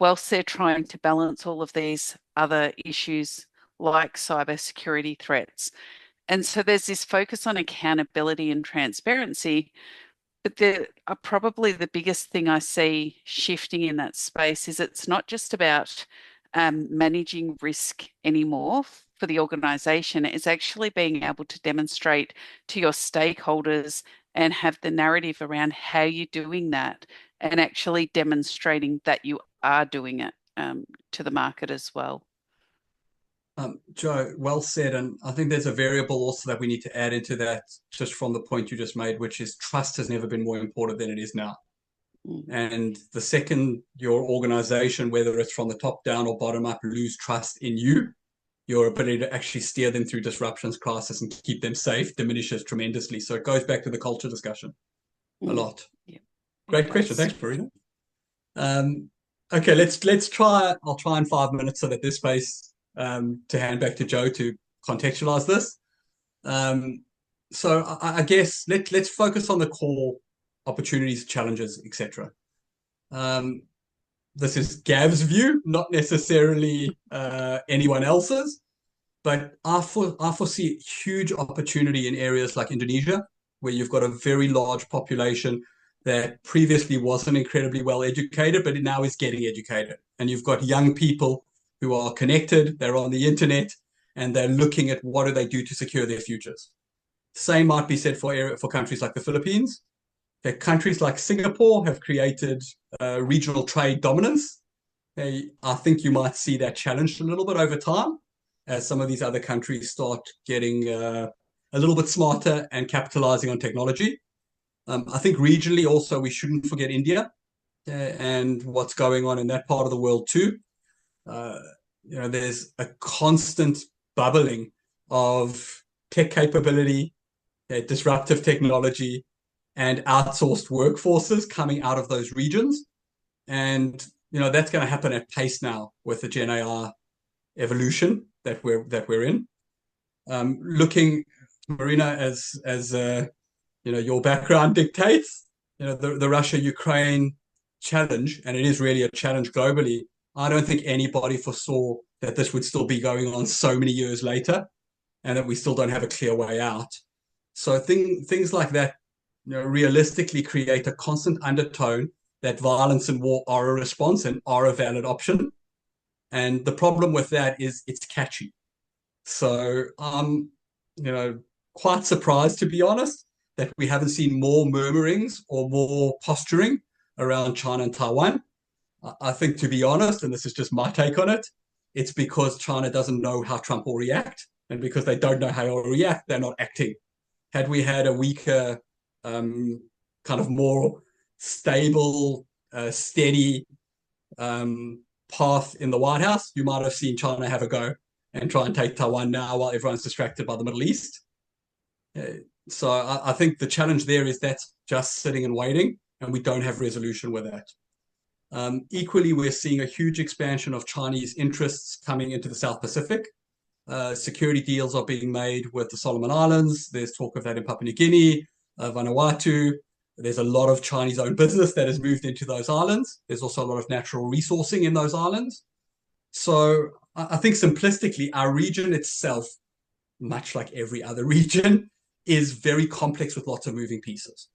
whilst they're trying to balance all of these other issues like cybersecurity threats. And so there's this focus on accountability and transparency, but probably the biggest thing I see shifting in that space is it's not just about managing risk anymore for the organisation. It's actually being able to demonstrate to your stakeholders and have the narrative around how you're doing that, and actually demonstrating that you are doing it to the market as well. Joe, well said. And I think there's a variable also that we need to add into that, just from the point you just made, which is trust has never been more important than it is now. And the second your organization, whether it's from the top down or bottom up, lose trust in you, your ability to actually steer them through disruptions, crisis, and keep them safe diminishes tremendously. So it goes back to the culture discussion a lot. Yeah. Great question. Thanks, Marina. Okay, let's try. I'll try in 5 minutes so that this space to hand back to Joe to contextualize this. So I guess let's focus on the core opportunities, challenges, etc. This is Gav's view, not necessarily anyone else's, but I foresee huge opportunity in areas like Indonesia, where you've got a very large population that previously wasn't incredibly well educated, but it now is getting educated. And you've got young people who are connected, they're on the internet, and they're looking at what do they do to secure their futures. Same might be said for countries like the Philippines. Countries like Singapore have created regional trade dominance. I think you might see that challenged a little bit over time as some of these other countries start getting a little bit smarter and capitalizing on technology. I think regionally also we shouldn't forget India and what's going on in that part of the world too. There's a constant bubbling of tech capability, disruptive technology, and outsourced workforces coming out of those regions. And that's going to happen at pace now with the Gen AI evolution that we're in. Looking, Marina, as your background dictates, the Russia-Ukraine challenge, and it is really a challenge globally. I don't think anybody foresaw that this would still be going on so many years later, and that we still don't have a clear way out. So things like that, realistically create a constant undertone that violence and war are a response and are a valid option. And the problem with that is it's catchy. So I'm, quite surprised, to be honest, that we haven't seen more murmurings or more posturing around China and Taiwan. I think, to be honest, and this is just my take on it, it's because China doesn't know how Trump will react. And because they don't know how he'll react, they're not acting. Had we had a weaker, kind of more stable, steady path in the White House, you might have seen China have a go and try and take Taiwan now while everyone's distracted by the Middle East. So I think the challenge there is that's just sitting and waiting, and we don't have resolution with that. Equally, we're seeing a huge expansion of Chinese interests coming into the South Pacific. Security deals are being made with the Solomon Islands. There's talk of that in Papua New Guinea, Vanuatu. There's a lot of Chinese-owned business that has moved into those islands. There's also a lot of natural resourcing in those islands. So I think simplistically, our region itself, much like every other region, is very complex with lots of moving pieces.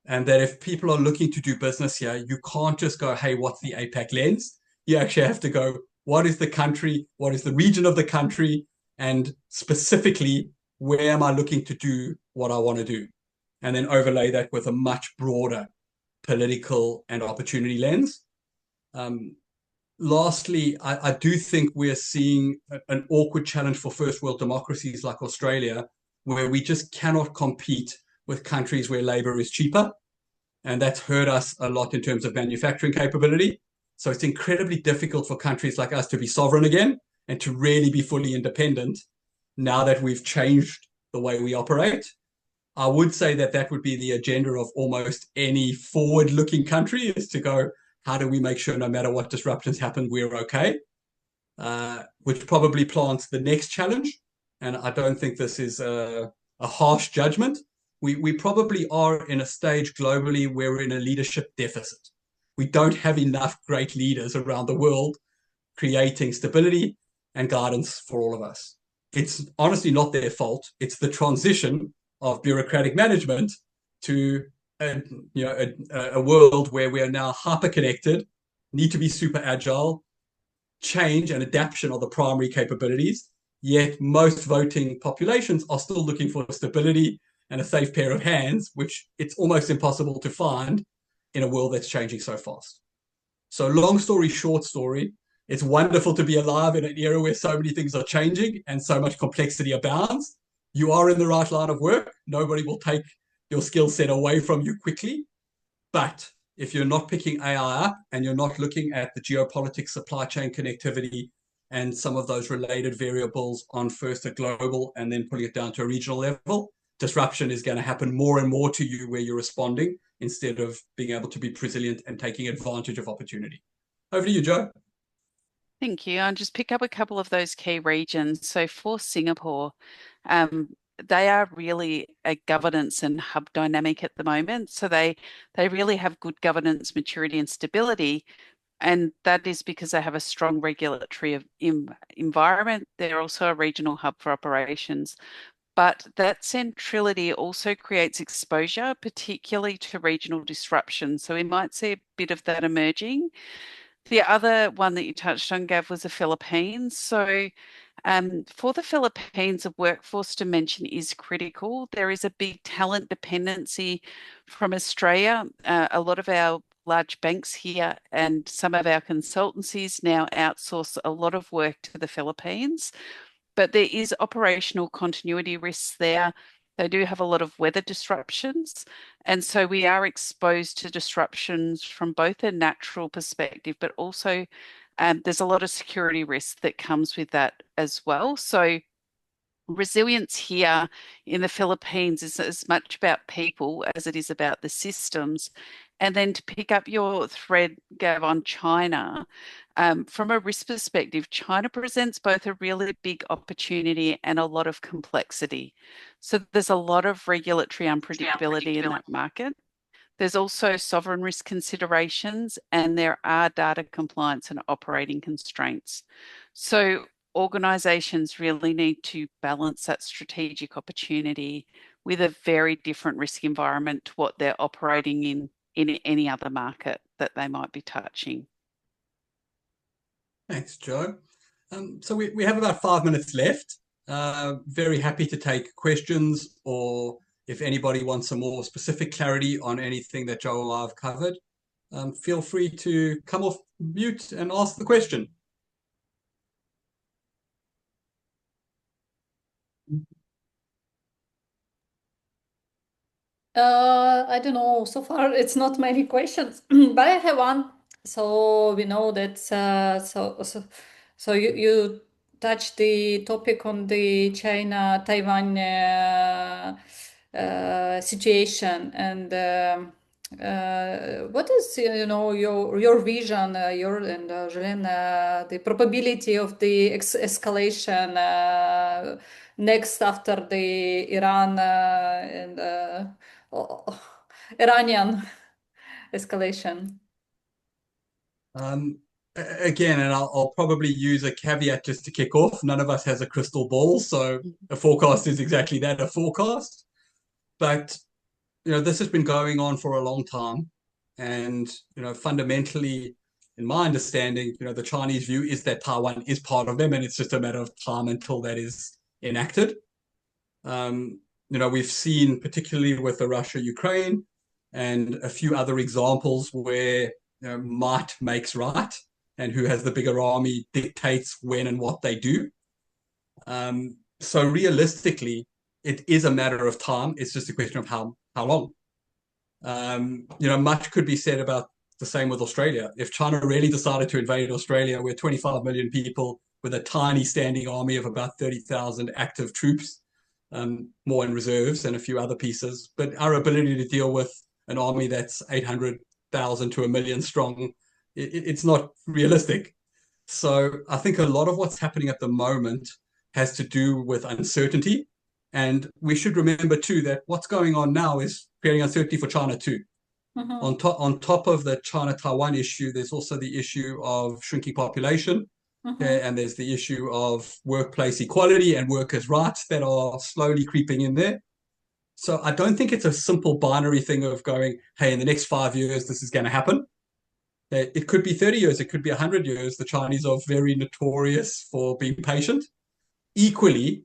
And that if people are looking to do business here, you can't just go, hey, what's the APAC lens? You actually have to go, what is the country? What is the region of the country? And specifically, where am I looking to do what I want to do? And then overlay that with a much broader political and opportunity lens. Lastly, I do think we're seeing an awkward challenge for first world democracies like Australia, where we just cannot compete with countries where labor is cheaper. And that's hurt us a lot in terms of manufacturing capability. So it's incredibly difficult for countries like us to be sovereign again and to really be fully independent now that we've changed the way we operate. I would say that would be the agenda of almost any forward-looking country, is to go, how do we make sure no matter what disruptions happen, we're okay? Which probably plants the next challenge. And I don't think this is a harsh judgment, we probably are in a stage globally where we're in a leadership deficit. We don't have enough great leaders around the world creating stability and guidance for all of us. It's honestly not their fault. It's the transition of bureaucratic management to a world where we are now hyper-connected, need to be super agile. Change and adaptation are the primary capabilities, yet most voting populations are still looking for stability and a safe pair of hands, which it's almost impossible to find in a world that's changing so fast. So long story short story, it's wonderful to be alive in an era where so many things are changing and so much complexity abounds. You are in the right line of work. Nobody will take your skill set away from you quickly. But if you're not picking AI up and you're not looking at the geopolitics, supply chain connectivity, and some of those related variables on first a global and then pulling it down to a regional level, disruption is going to happen more and more to you where you're responding instead of being able to be resilient and taking advantage of opportunity. Over to you, Joe. Thank you. I'll just pick up a couple of those key regions. So for Singapore, they are really a governance and hub dynamic at the moment. So they really have good governance, maturity, and stability. And that is because they have a strong regulatory environment. They're also a regional hub for operations. But that centrality also creates exposure, particularly to regional disruption. So we might see a bit of that emerging. The other one that you touched on, Gav, was the Philippines. So for the Philippines, the workforce dimension is critical. There is a big talent dependency from Australia. A lot of our large banks here and some of our consultancies now outsource a lot of work to the Philippines, but there is operational continuity risks there. They do have a lot of weather disruptions. And so we are exposed to disruptions from both a natural perspective, but also there's a lot of security risk that comes with that as well. So resilience here in the Philippines is as much about people as it is about the systems. And then to pick up your thread, Gav, on China, from a risk perspective, China presents both a really big opportunity and a lot of complexity. So there's a lot of regulatory unpredictability in that market. There's also sovereign risk considerations, and there are data compliance and operating constraints. So organizations really need to balance that strategic opportunity with a very different risk environment to what they're operating in any other market that they might be touching. Thanks, Joe. So we have about 5 minutes left. Very happy to take questions, or if anybody wants some more specific clarity on anything that Joe or I have covered, feel free to come off mute and ask the question. I don't know. So far, it's not many questions, but I have one. So we know that. So you touched the topic on the China-Taiwan situation, and what is your vision, your and Jolene, the probability of the escalation next after the Iran and Iranian escalation? Again, and I'll probably use a caveat just to kick off. None of us has a crystal ball, so a forecast is exactly that, a forecast. But this has been going on for a long time, and fundamentally, in my understanding, the Chinese view is that Taiwan is part of them, and it's just a matter of time until that is enacted. We've seen, particularly with the Russia-Ukraine and a few other examples where might makes right, and who has the bigger army dictates when and what they do. So realistically, it is a matter of time. It's just a question of how long. Much could be said about the same with Australia. If China really decided to invade Australia, we're 25 million people with a tiny standing army of about 30,000 active troops, more in reserves and a few other pieces. But our ability to deal with an army that's 800,000 to 1 million strong, it's not realistic. So I think a lot of what's happening at the moment has to do with uncertainty And we should remember too that what's going on now is creating uncertainty for China too. Mm-hmm. On top of the China-Taiwan issue, there's also the issue of shrinking population. Mm-hmm. And there's the issue of workplace equality and workers' rights that are slowly creeping in there. So I don't think it's a simple binary thing of going, hey, in the next 5 years, this is going to happen. It could be 30 years, it could be 100 years. The Chinese are very notorious for being patient. Equally,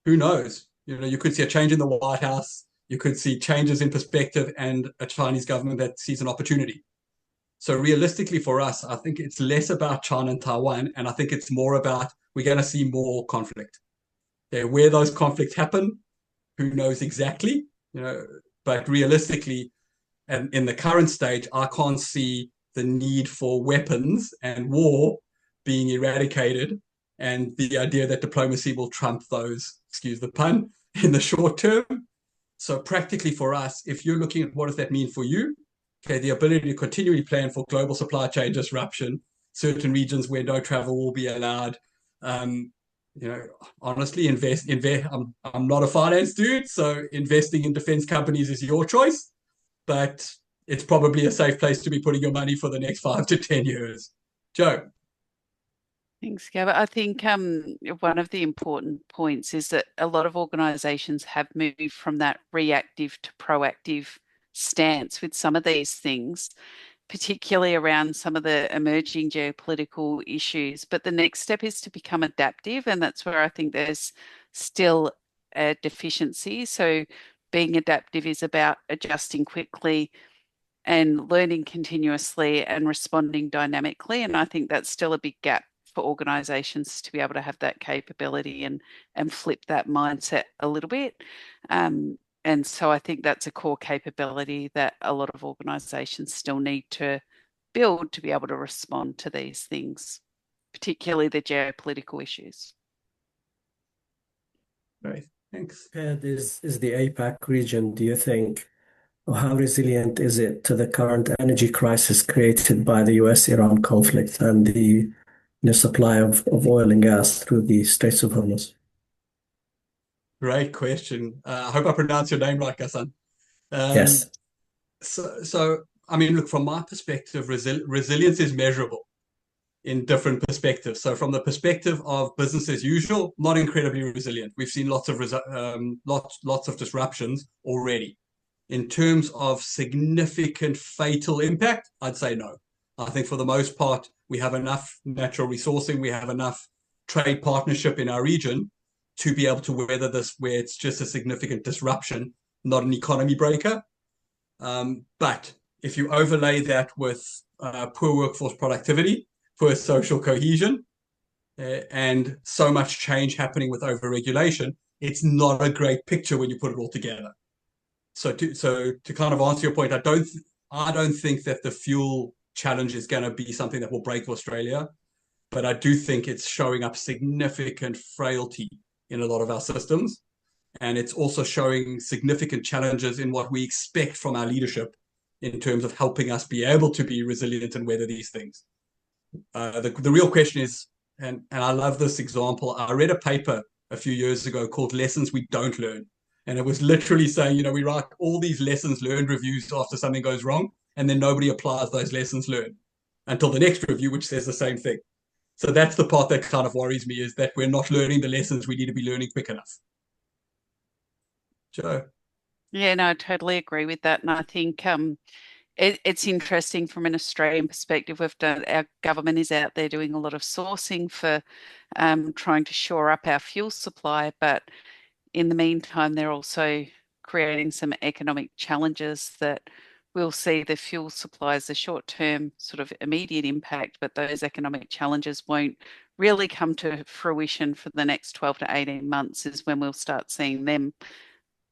who knows? You could see a change in the White House. You could see changes in perspective and a Chinese government that sees an opportunity. So realistically for us, I think it's less about China and Taiwan, and I think it's more about we're going to see more conflict. Where those conflicts happen, who knows exactly, but realistically, and in the current stage, I can't see the need for weapons and war being eradicated, and the idea that diplomacy will trump those, excuse the pun, in the short term. So practically for us, if you're looking at what does that mean for you, okay, the ability to continually plan for global supply chain disruption, certain regions where no travel will be allowed. Honestly, invest. I'm not a finance dude, so investing in defense companies is your choice, but it's probably a safe place to be putting your money for the next 5 to 10 years. Joe. Thanks, Gav. I think one of the important points is that a lot of organisations have moved from that reactive to proactive stance with some of these things, particularly around some of the emerging geopolitical issues. But the next step is to become adaptive, and that's where I think there's still a deficiency. So being adaptive is about adjusting quickly and learning continuously and responding dynamically. And I think that's still a big gap for organisations to be able to have that capability and flip that mindset a little bit. And so I think that's a core capability that a lot of organisations still need to build to be able to respond to these things, particularly the geopolitical issues. Right, thanks. Is the APAC region, do you think, or how resilient is it to the current energy crisis created by the US-Iran conflict and the supply of oil and gas through the Straits of Hormuz? Great question. I hope I pronounced your name right, Gassan. Yes. So, I mean, look, from my perspective, resilience is measurable in different perspectives. So from the perspective of business as usual, not incredibly resilient. We've seen lots of disruptions already. In terms of significant fatal impact, I'd say no. I think for the most part, we have enough natural resourcing, we have enough trade partnership in our region to be able to weather this where it's just a significant disruption, not an economy breaker. But if you overlay that with poor workforce productivity, poor social cohesion, and so much change happening with overregulation, it's not a great picture when you put it all together. So to kind of answer your point, I don't think that the fuel challenge is going to be something that will break Australia, but I do think it's showing up significant frailty in a lot of our systems. And it's also showing significant challenges in what we expect from our leadership in terms of helping us be able to be resilient and weather these things. The real question is, and I love this example, I read a paper a few years ago called Lessons We Don't Learn. And it was literally saying, we write all these lessons learned reviews after something goes wrong, and then nobody applies those lessons learned until the next review, which says the same thing. So that's the part that kind of worries me, is that we're not learning the lessons we need to be learning quick enough. Joe? Yeah, no, I totally agree with that. And I think it's interesting from an Australian perspective. Our government is out there doing a lot of sourcing for trying to shore up our fuel supply, but in the meantime, they're also creating some economic challenges that we'll see the fuel supply as a short-term sort of immediate impact, but those economic challenges won't really come to fruition for the next 12 to 18 months is when we'll start seeing them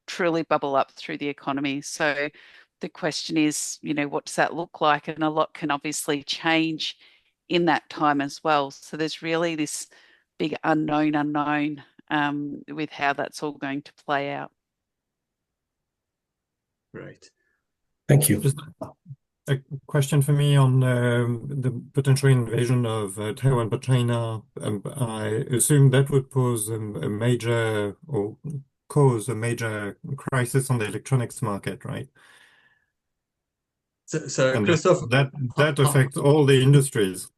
truly bubble up through the economy. So the question is, what does that look like? And a lot can obviously change in that time as well. So there's really this big unknown with how that's all going to play out. Right. Thank you. Just a question for me on the potential invasion of Taiwan by China. I assume that would pose a major or cause a major crisis on the electronics market, right? So And Christoph, that affects all the industries.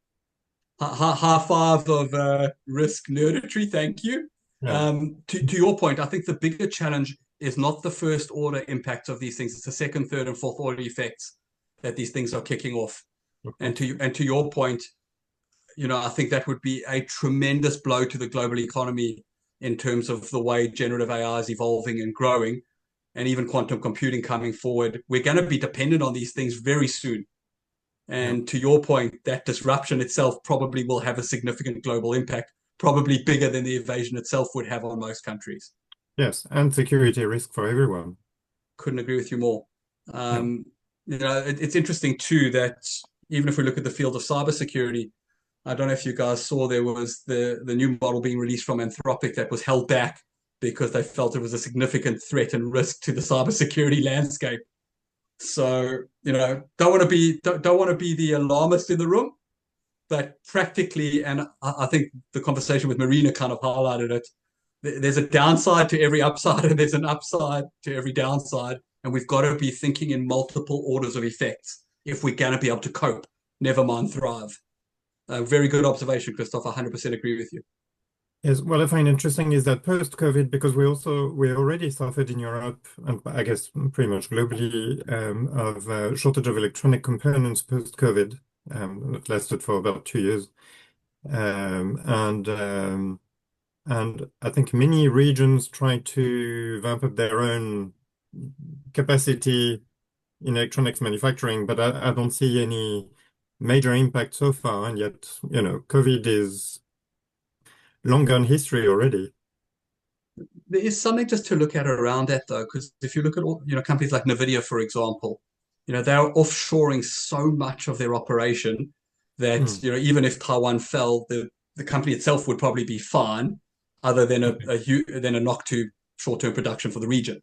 high five of risk nerditry. Thank you. Yeah. To your point, I think the bigger challenge is not the first order impacts of these things. It's the second, third, and fourth order effects that these things are kicking off. And to your point, I think that would be a tremendous blow to the global economy in terms of the way generative AI is evolving and growing, and even quantum computing coming forward. We're going to be dependent on these things very soon. And to your point, that disruption itself probably will have a significant global impact, probably bigger than the invasion itself would have on most countries. Yes, and security risk for everyone. Couldn't agree with you more. It's interesting too that even if we look at the field of cybersecurity, I don't know if you guys saw there was the new model being released from Anthropic that was held back because they felt it was a significant threat and risk to the cybersecurity landscape. So, don't want to be the alarmist in the room, but practically, and I think the conversation with Marina kind of highlighted it, there's a downside to every upside and there's an upside to every downside. And we've got to be thinking in multiple orders of effects if we're going to be able to cope, never mind thrive. Very good observation, Christoph. I 100% agree with you. Yes, what I find interesting is that post-COVID, because we already suffered in Europe, and I guess pretty much globally, of shortage of electronic components post-COVID. That lasted for about 2 years. And I think many regions tried to vamp up their own capacity in electronics manufacturing, but I don't see any major impact so far. And yet, COVID is longer in history already. There is something just to look at around that, though, because if you look at all, companies like NVIDIA, for example, they're offshoring so much of their operation that, even if Taiwan fell, the company itself would probably be fine, other than a knock to short-term production for the region.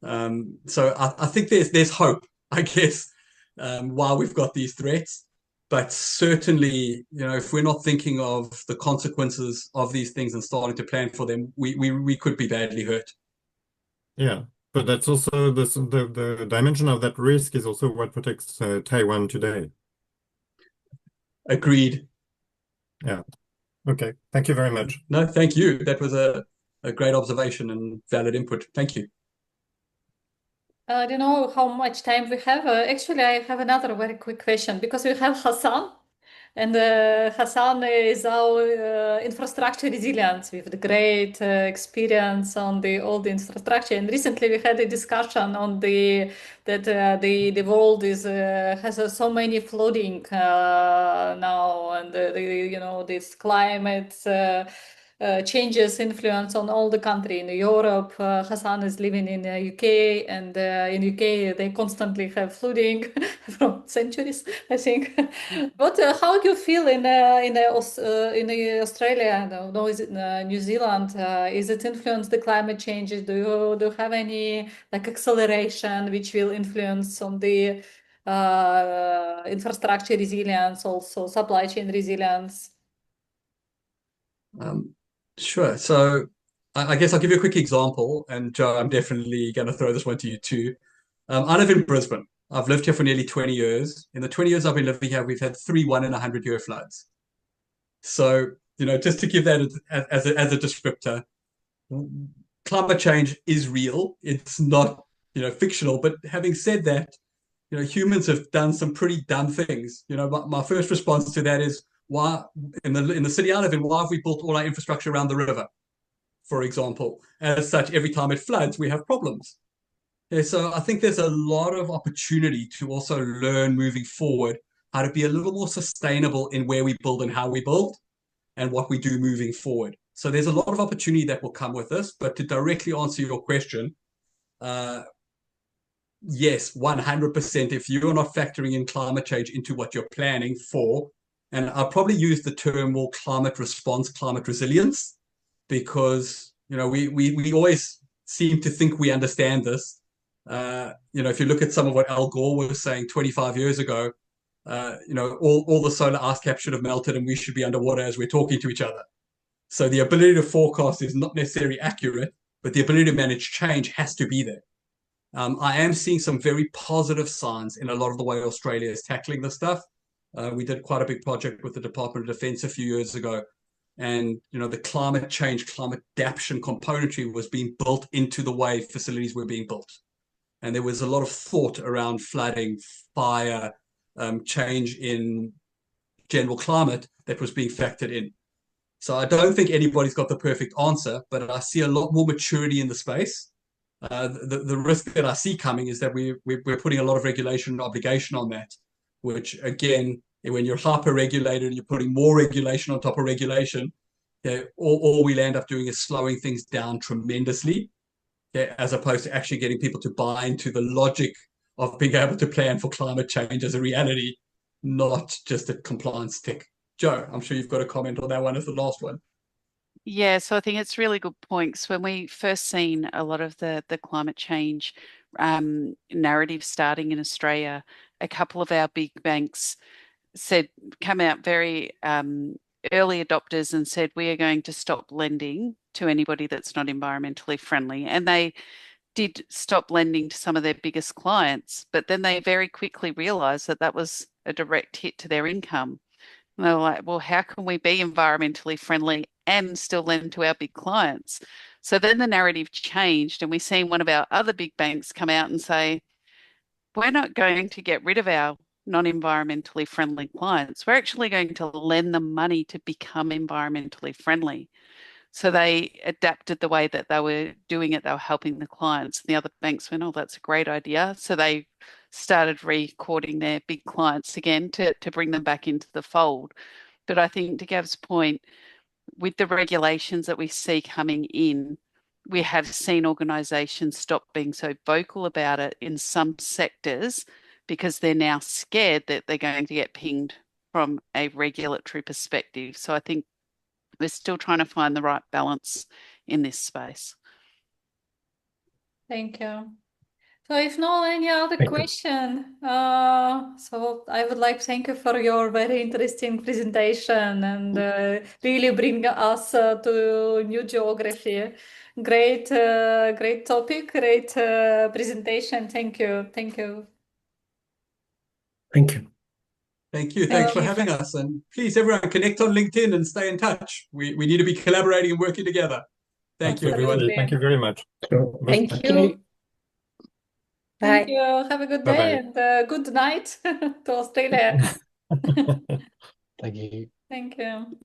So I think there's hope, I guess, while we've got these threats. But certainly, if we're not thinking of the consequences of these things and starting to plan for them, we could be badly hurt. Yeah, but that's also the dimension of that risk is also what protects Taiwan today. Agreed. Yeah. Okay. Thank you very much. No, thank you. That was a great observation and valid input. Thank you. I don't know how much time we have. Actually, I have another very quick question because we have Hassan, and Hassan is our infrastructure resilience with the great experience on all the infrastructure. And recently, we had a discussion on that the world has so many flooding now, and this climate. Changes influence on all the country in Europe. Hassan is living in the UK, and in UK they constantly have flooding from centuries, I think. But how do you feel in Australia? No, is it New Zealand? Is it influence the climate changes? Do you have any acceleration which will influence on the infrastructure resilience, also supply chain resilience? Sure. So I guess I'll give you a quick example, and Joe, I'm definitely going to throw this one to you too. I live in Brisbane. I've lived here for nearly 20 years. In the 20 years I've been living here, we've had 3 1-in-100-year floods. So, just to give that as a descriptor, climate change is real. It's not, fictional. But having said that, humans have done some pretty dumb things. My first response to that is, why in the city I live in, why have we built all our infrastructure around the river, for example? As such, every time it floods, we have problems. Yeah, so I think there's a lot of opportunity to also learn moving forward how to be a little more sustainable in where we build and how we build and what we do moving forward. So there's a lot of opportunity that will come with this. But to directly answer your question, yes, 100%. If you're not factoring in climate change into what you're planning for, and I'll probably use the term more climate response, climate resilience, because we always seem to think we understand this. If you look at some of what Al Gore was saying 25 years ago, all the solar ice cap should have melted and we should be underwater as we're talking to each other. So the ability to forecast is not necessarily accurate, but the ability to manage change has to be there. I am seeing some very positive signs in a lot of the way Australia is tackling this stuff. We did quite a big project with the Department of Defense a few years ago, and the climate change, climate adaptation componentry was being built into the way facilities were being built. And there was a lot of thought around flooding, fire, change in general climate that was being factored in. So I don't think anybody's got the perfect answer, but I see a lot more maturity in the space. The risk that I see coming is that we're putting a lot of regulation and obligation on that, which again, when you're hyper-regulated and you're putting more regulation on top of regulation, all we'll end up doing is slowing things down tremendously, as opposed to actually getting people to buy into the logic of being able to plan for climate change as a reality, not just a compliance tick. Joe, I'm sure you've got a comment on that one as the last one. Yeah, so I think it's really good points. When we first seen a lot of the climate change narrative starting in Australia, a couple of our big banks come out very early adopters and said, we are going to stop lending to anybody that's not environmentally friendly. And they did stop lending to some of their biggest clients, but then they very quickly realized that that was a direct hit to their income. And they were like, well, how can we be environmentally friendly and still lend to our big clients? So then the narrative changed, and we've seen one of our other big banks come out and say, we're not going to get rid of our non-environmentally friendly clients. We're actually going to lend them money to become environmentally friendly. So they adapted the way that they were doing it. They were helping the clients. The other banks went, oh, that's a great idea. So they started recording their big clients again to bring them back into the fold. But I think to Gav's point, with the regulations that we see coming in, we have seen organisations stop being so vocal about it in some sectors because they're now scared that they're going to get pinged from a regulatory perspective. So I think we're still trying to find the right balance in this space. Thank you. So if no any other Thank you. question, so I would like to thank you for your very interesting presentation and really bring us to new geography. Great, great topic, great presentation. Thank you. Thank you. Thank you. Thank you. Thank Thanks for you. having us. And please, everyone, connect on LinkedIn and stay in touch. We need to be collaborating and working together. Thank you, everyone. Absolutely. Thank you very much. Sure. Thank Bye. you. Thank Bye. you. Have a good Bye-bye. day and good night to Australia. Thank you. Thank you.